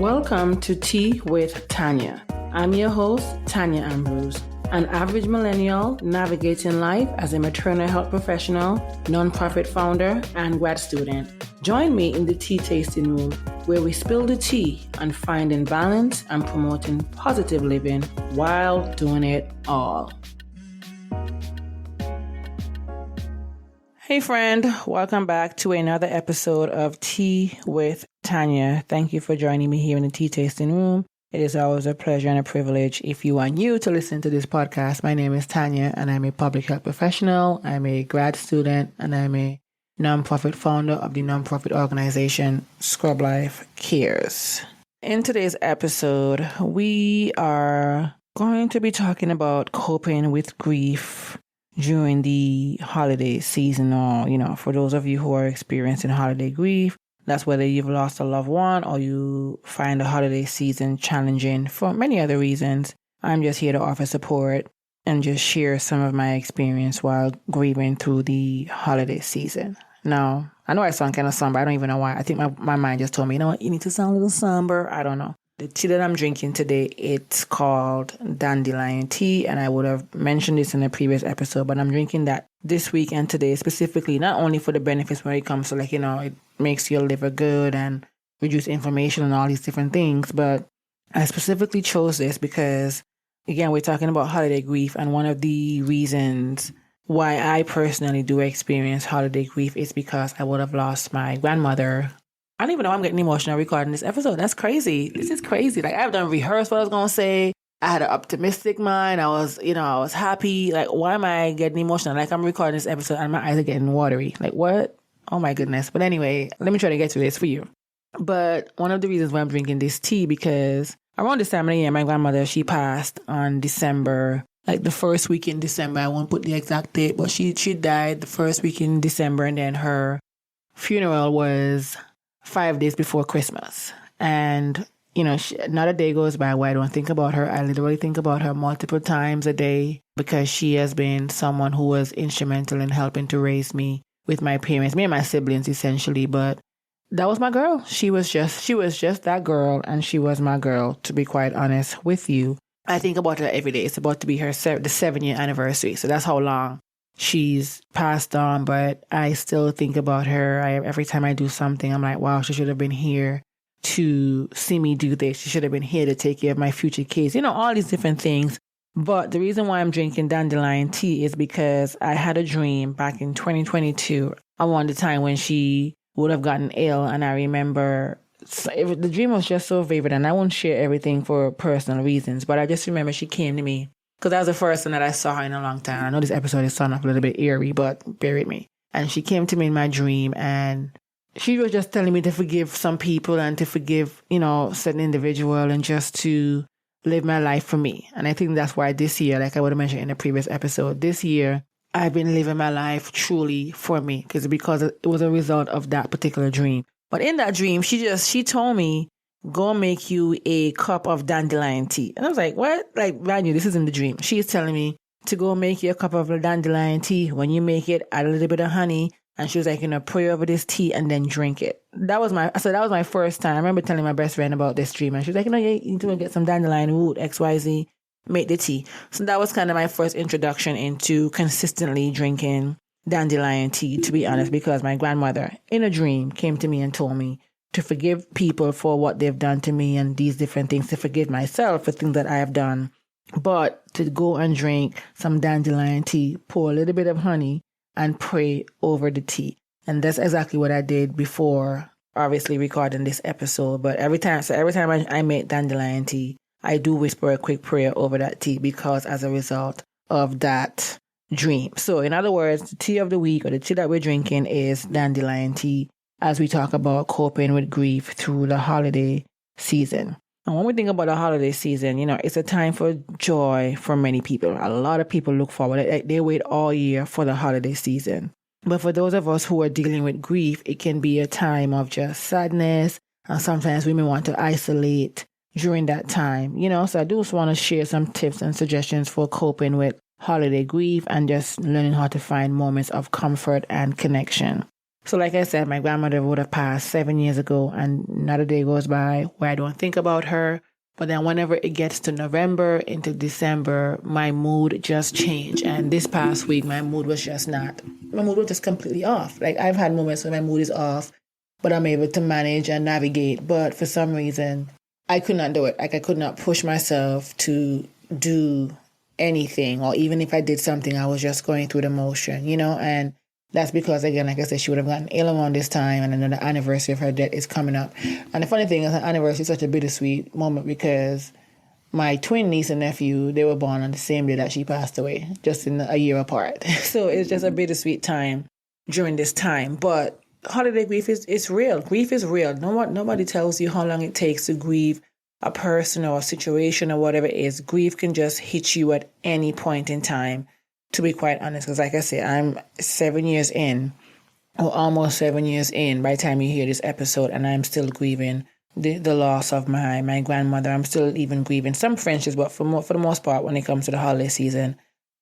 Welcome to Tea with Tanya. I'm your host, Tanya Ambrose, an average millennial navigating life as a maternal health professional, nonprofit founder, and grad student. Join me in the tea tasting room where we spill the tea on finding balance and promoting positive living while doing it all. Hey friend, welcome back to another episode of Tea with Tanya. Thank you for joining me here in the tea tasting room. It is always a pleasure and a privilege if you are new to listen to this podcast. My name is Tanya and I'm a public health professional. I'm a grad student and I'm a nonprofit founder of the nonprofit organization Scrub Life Cares. In today's episode, we are going to be talking about coping with grief during the holiday season, or, for those of you who are experiencing holiday grief, that's whether you've lost a loved one or you find the holiday season challenging for many other reasons. I'm just here to offer support and just share some of my experience while grieving through the holiday season. Now, I know I sound kind of somber. I don't even know why. I think my mind just told me, you know what, you need to sound a little somber. I don't know. The tea that I'm drinking today, it's called dandelion tea, and I would have mentioned this in a previous episode, but I'm drinking that this week and today specifically, not only for the benefits when it comes to it makes your liver good and reduce inflammation and all these different things, but I specifically chose this because, again, we're talking about holiday grief, and one of the reasons why I personally do experience holiday grief is because I would have lost my grandmother. I don't even know I'm getting emotional recording this episode. That's crazy. This is crazy. I've done rehearsed what I was going to say. I had an optimistic mind. I was happy. Why am I getting emotional? I'm recording this episode and my eyes are getting watery. What? Oh my goodness. But anyway, let me try to get through this for you. But one of the reasons why I'm drinking this tea, because around this time of the year, my grandmother, she passed on December, the first week in December. I won't put the exact date, but she died the first week in December, and then her funeral was 5 days before Christmas. And, not a day goes by where I don't think about her. I literally think about her multiple times a day because she has been someone who was instrumental in helping to raise me with my parents, me and my siblings essentially. But that was my girl. She was just that girl, and she was my girl, to be quite honest with you. I think about her every day. It's about to be the 7-year anniversary. So that's how long she's passed on, but I still think about her. Every time I do something, I'm like, wow, she should have been here to see me do this. She should have been here to take care of my future kids. All these different things. But the reason why I'm drinking dandelion tea is because I had a dream back in 2022 around the time when she would have gotten ill. And I remember the dream was just so vivid, and I won't share everything for personal reasons, but I just remember she came to me because that was the first time that I saw her in a long time. I know this episode is sounding a little bit eerie, but bear with me. And she came to me in my dream, and she was just telling me to forgive some people and to forgive, certain individual, and just to live my life for me. And I think that's why this year, like I would have mentioned in a previous episode, this year, I've been living my life truly for me because it was a result of that particular dream. But in that dream, she told me, go make you a cup of dandelion tea. And I was like, what? Brand new, this is in the dream. She's telling me to go make you a cup of dandelion tea. When you make it, add a little bit of honey. And she was like, pray over this tea and then drink it. That was my first time. I remember telling my best friend about this dream. And she was like, you need to get some dandelion root, XYZ, make the tea. So that was kind of my first introduction into consistently drinking dandelion tea, to be honest, because my grandmother in a dream came to me and told me to forgive people for what they've done to me and these different things, to forgive myself for things that I have done, but to go and drink some dandelion tea, pour a little bit of honey, and pray over the tea. And that's exactly what I did before, obviously, recording this episode. But every time I make dandelion tea, I do whisper a quick prayer over that tea because as a result of that dream. So in other words, the tea of the week, or the tea that we're drinking, is dandelion tea, as we talk about coping with grief through the holiday season. And when we think about the holiday season, it's a time for joy for many people. A lot of people look forward. They wait all year for the holiday season. But for those of us who are dealing with grief, it can be a time of just sadness. And sometimes we may want to isolate during that time, So I do just want to share some tips and suggestions for coping with holiday grief and just learning how to find moments of comfort and connection. So like I said, my grandmother would have passed 7 years ago, and not a day goes by where I don't think about her. But then whenever it gets to November into December, my mood just changed. And this past week, my mood was just completely off. Like, I've had moments when my mood is off, but I'm able to manage and navigate. But for some reason, I could not do it. Like, I could not push myself to do anything. Or even if I did something, I was just going through the motion, and that's because, again, like I said, she would have gotten ill around this time, and then the anniversary of her death is coming up. And the funny thing is, her anniversary is such a bittersweet moment because my twin niece and nephew, they were born on the same day that she passed away, just in a year apart. So it's just a bittersweet time during this time. But holiday grief is real. Grief is real. Nobody tells you how long it takes to grieve a person or a situation or whatever it is. Grief can just hit you at any point in time. To be quite honest, because like I said, I'm 7 years in, or almost 7 years in by the time you hear this episode, and I'm still grieving the loss of my grandmother. I'm still even grieving some friendships, but for the most part, when it comes to the holiday season,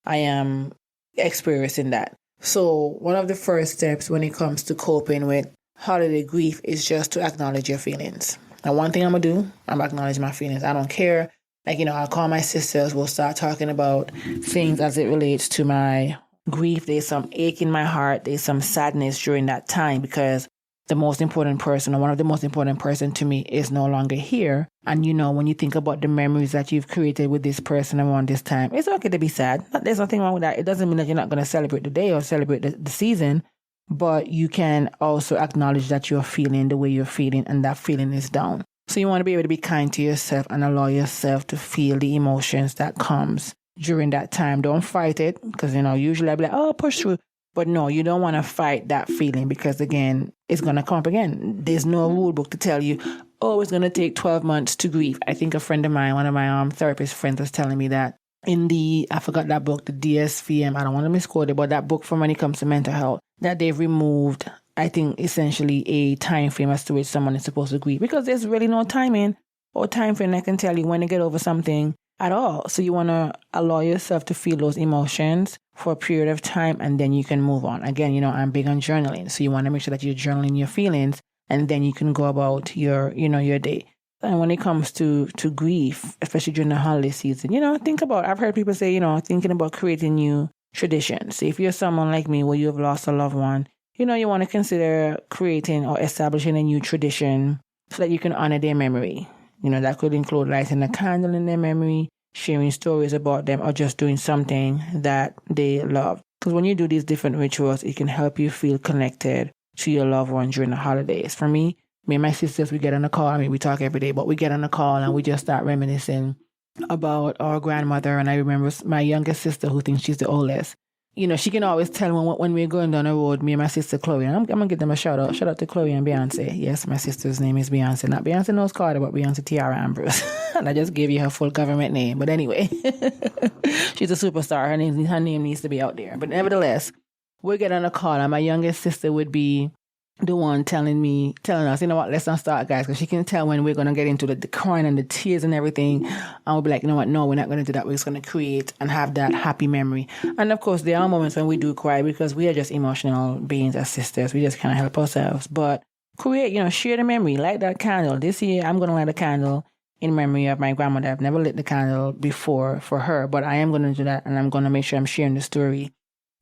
I am experiencing that. So one of the first steps when it comes to coping with holiday grief is just to acknowledge your feelings. And one thing I'm going to do, I'm acknowledge my feelings. I don't care. Like, I'll call my sisters. We'll start talking about things as it relates to my grief. There's some ache in my heart. There's some sadness during that time because the most important person, or one of the most important person to me, is no longer here. And, when you think about the memories that you've created with this person around this time, it's okay to be sad. There's nothing wrong with that. It doesn't mean that you're not going to celebrate the day or celebrate the season, but you can also acknowledge that you're feeling the way you're feeling, and that feeling is down. So you want to be able to be kind to yourself and allow yourself to feel the emotions that comes during that time. Don't fight it because, usually I'll be like, oh, push through. But no, you don't want to fight that feeling because, again, it's going to come up again. There's no rule book to tell you, oh, it's going to take 12 months to grieve. I think a friend of mine, one of my therapist friends was telling me that in I forgot that book, the DSVM, I don't want to misquote it, but that book from when it comes to mental health, that they've removed, I think, essentially a time frame as to which someone is supposed to grieve, because there's really no timing or time frame that can tell you when to get over something at all. So you want to allow yourself to feel those emotions for a period of time, and then you can move on. Again, I'm big on journaling. So you want to make sure that you're journaling your feelings, and then you can go about your day. And when it comes to grief, especially during the holiday season, think about, I've heard people say, thinking about creating new traditions. So if you're someone like me where you have lost a loved one, you want to consider creating or establishing a new tradition so that you can honor their memory. That could include lighting a candle in their memory, sharing stories about them, or just doing something that they love. Because when you do these different rituals, it can help you feel connected to your loved one during the holidays. For me and my sisters, we get on a call. We talk every day, but we get on a call and we just start reminiscing about our grandmother. And I remember my youngest sister, who thinks she's the oldest, she can always tell when we're going down the road, me and my sister Chloe, and I'm going to give them a shout out. Shout out to Chloe and Beyonce. Yes, my sister's name is Beyonce. Not Beyonce Knowles Carter, but Beyonce Tiara Ambrose. And I just gave you her full government name. But anyway, she's a superstar. Her name needs to be out there. But nevertheless, we'll get on a call, and my youngest sister would be the one telling us, let's not start, guys, because she can tell when we're going to get into the crying and the tears and everything. And we'll be like, no, we're not going to do that. We're just going to create and have that happy memory. And of course, there are moments when we do cry because we are just emotional beings as sisters. We just can't help ourselves. But create, share the memory. Light that candle. This year, I'm going to light a candle in memory of my grandmother. I've never lit the candle before for her, but I am going to do that, and I'm going to make sure I'm sharing the story.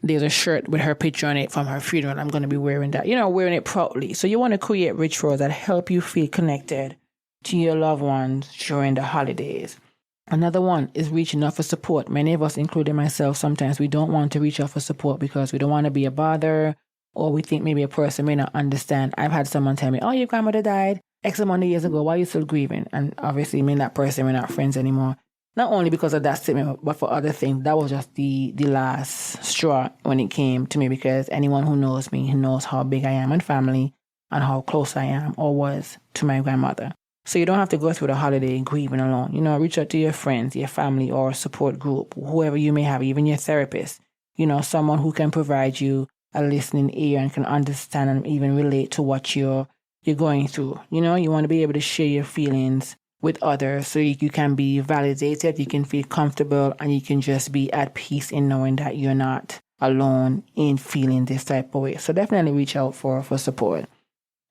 There's a shirt with her picture on it from her funeral. I'm going to be wearing that, wearing it proudly. So you want to create rituals that help you feel connected to your loved ones during the holidays. Another one is reaching out for support. Many of us, including myself, sometimes we don't want to reach out for support because we don't want to be a bother, or we think maybe a person may not understand. I've had someone tell me, oh, your grandmother died X amount of years ago. Why are you still grieving? And obviously, me and that person, we're not friends anymore. Not only because of that statement, but for other things. That was just the last straw when it came to me, because anyone who knows me knows how big I am in family and how close I am or was to my grandmother. So you don't have to go through the holiday grieving alone. Reach out to your friends, your family, or support group, whoever you may have, even your therapist. Someone who can provide you a listening ear and can understand and even relate to what you're going through. You want to be able to share your feelings with others so you can be validated, you can feel comfortable, and you can just be at peace in knowing that you're not alone in feeling this type of way. So definitely reach out for support.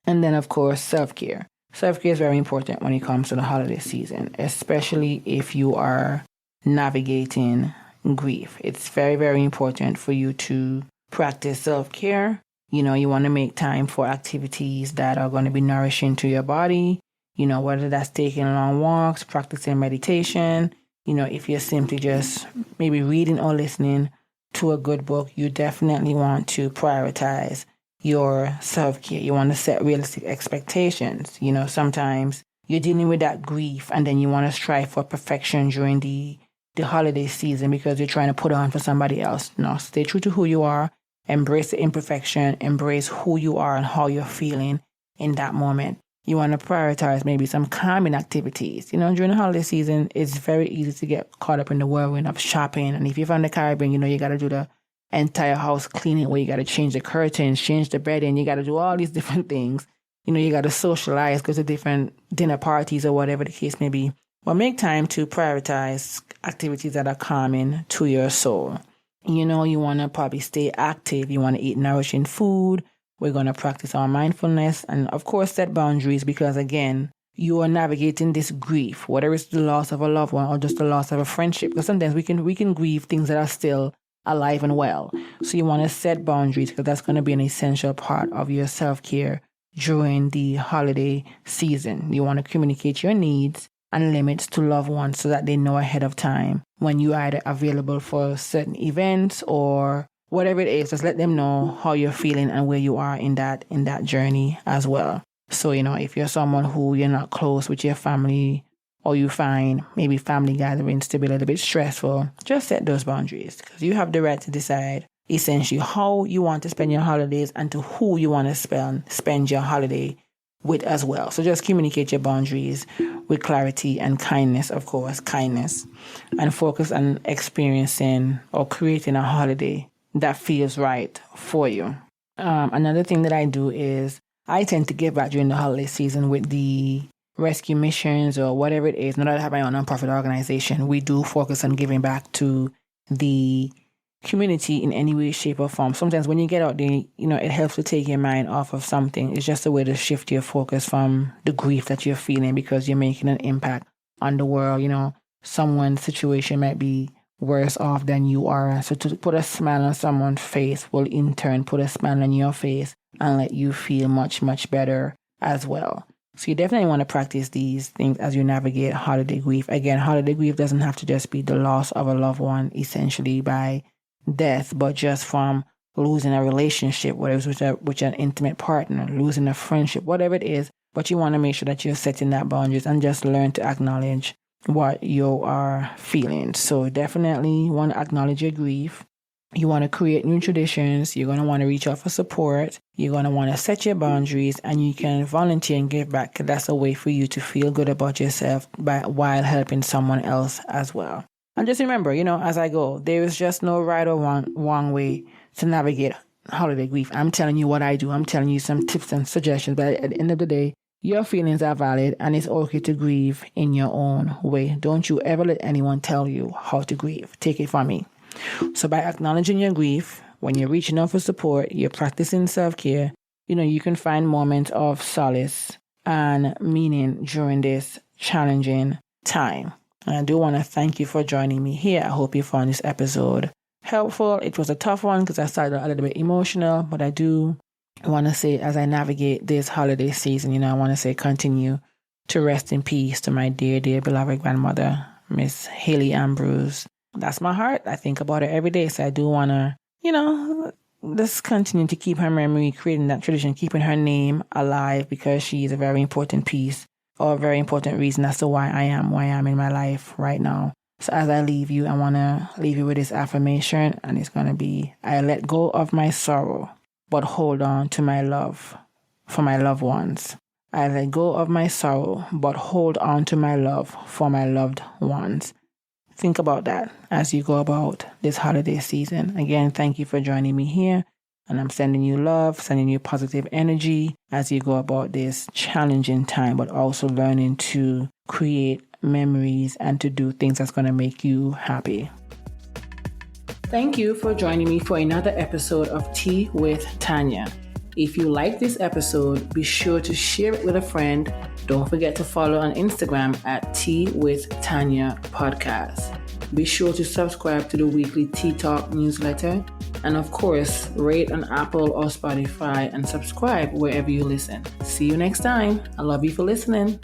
And then, of course, self-care. Self-care is very important when it comes to the holiday season, especially if you are navigating grief. It's very, very important for you to practice self-care. You want to make time for activities that are going to be nourishing to your body, whether that's taking long walks, practicing meditation, if you're simply just maybe reading or listening to a good book, you definitely want to prioritize your self-care. You want to set realistic expectations. Sometimes you're dealing with that grief and then you want to strive for perfection during the holiday season because you're trying to put on for somebody else. No, stay true to who you are. Embrace the imperfection. Embrace who you are and how you're feeling in that moment. You want to prioritize maybe some calming activities. During the holiday season, it's very easy to get caught up in the whirlwind of shopping. And if you're from the Caribbean, you got to do the entire house cleaning where you got to change the curtains, change the bedding. You got to do all these different things. You got to socialize, go to different dinner parties or whatever the case may be. But make time to prioritize activities that are calming to your soul. You want to probably stay active. You want to eat nourishing food. We're going to practice our mindfulness and, of course, set boundaries because, again, you are navigating this grief, whether it's the loss of a loved one or just the loss of a friendship. Because sometimes we can grieve things that are still alive and well. So you want to set boundaries because that's going to be an essential part of your self-care during the holiday season. You want to communicate your needs and limits to loved ones so that they know ahead of time when you are either available for certain events or whatever it is. Just let them know how you're feeling and where you are in that journey as well. So, if you're someone who you're not close with your family or you find maybe family gatherings to be a little bit stressful, just set those boundaries because you have the right to decide essentially how you want to spend your holidays and to who you want to spend your holiday with as well. So just communicate your boundaries with clarity and kindness, of course, and focus on experiencing or creating a holiday that feels right for you. Another thing that I do is I tend to give back during the holiday season with the rescue missions or whatever it is. Now that I have my own nonprofit organization, we do focus on giving back to the community in any way, shape, or form. Sometimes when you get out there, it helps to take your mind off of something. It's just a way to shift your focus from the grief that you're feeling because you're making an impact on the world. Someone's situation might be worse off than you are. So to put a smile on someone's face will in turn put a smile on your face and let you feel much, much better as well. So you definitely want to practice these things as you navigate holiday grief. Again, holiday grief doesn't have to just be the loss of a loved one, essentially by death, but just from losing a relationship, whether it's with an intimate partner, losing a friendship, whatever it is. But you want to make sure that you're setting that boundaries and just learn to acknowledge what you are feeling. So definitely want to acknowledge your grief. You want to create new traditions. You're going to want to reach out for support. You're going to want to set your boundaries and you can volunteer and give back. That's a way for you to feel good about yourself while helping someone else as well. And just remember, as I go, there is just no right or wrong way to navigate holiday grief. I'm telling you what I do. I'm telling you some tips and suggestions. But at the end of the day, your feelings are valid and it's okay to grieve in your own way. Don't you ever let anyone tell you how to grieve. Take it from me. So by acknowledging your grief, when you're reaching out for support, you're practicing self-care, you can find moments of solace and meaning during this challenging time. And I do want to thank you for joining me here. I hope you found this episode helpful. It was a tough one because I started a little bit emotional, but I do want to say as I navigate this holiday season, I want to say continue to rest in peace to my dear, dear beloved grandmother, Miss Haley Ambrose. That's my heart. I think about her every day. So I do want to, just continue to keep her memory, creating that tradition, keeping her name alive because she is a very important piece or a very important reason as to why I am in my life right now. So as I leave you, I want to leave you with this affirmation, and it's going to be, I let go of my sorrow, but hold on to my love for my loved ones. I let go of my sorrow, but hold on to my love for my loved ones. Think about that as you go about this holiday season. Again, thank you for joining me here. And I'm sending you love, sending you positive energy as you go about this challenging time, but also learning to create memories and to do things that's going to make you happy. Thank you for joining me for another episode of Tea with Tanya. If you like this episode, be sure to share it with a friend. Don't forget to follow on Instagram at Tea with Tanya Podcast. Be sure to subscribe to the weekly Tea Talk newsletter. And of course, rate on Apple or Spotify and subscribe wherever you listen. See you next time. I love you for listening.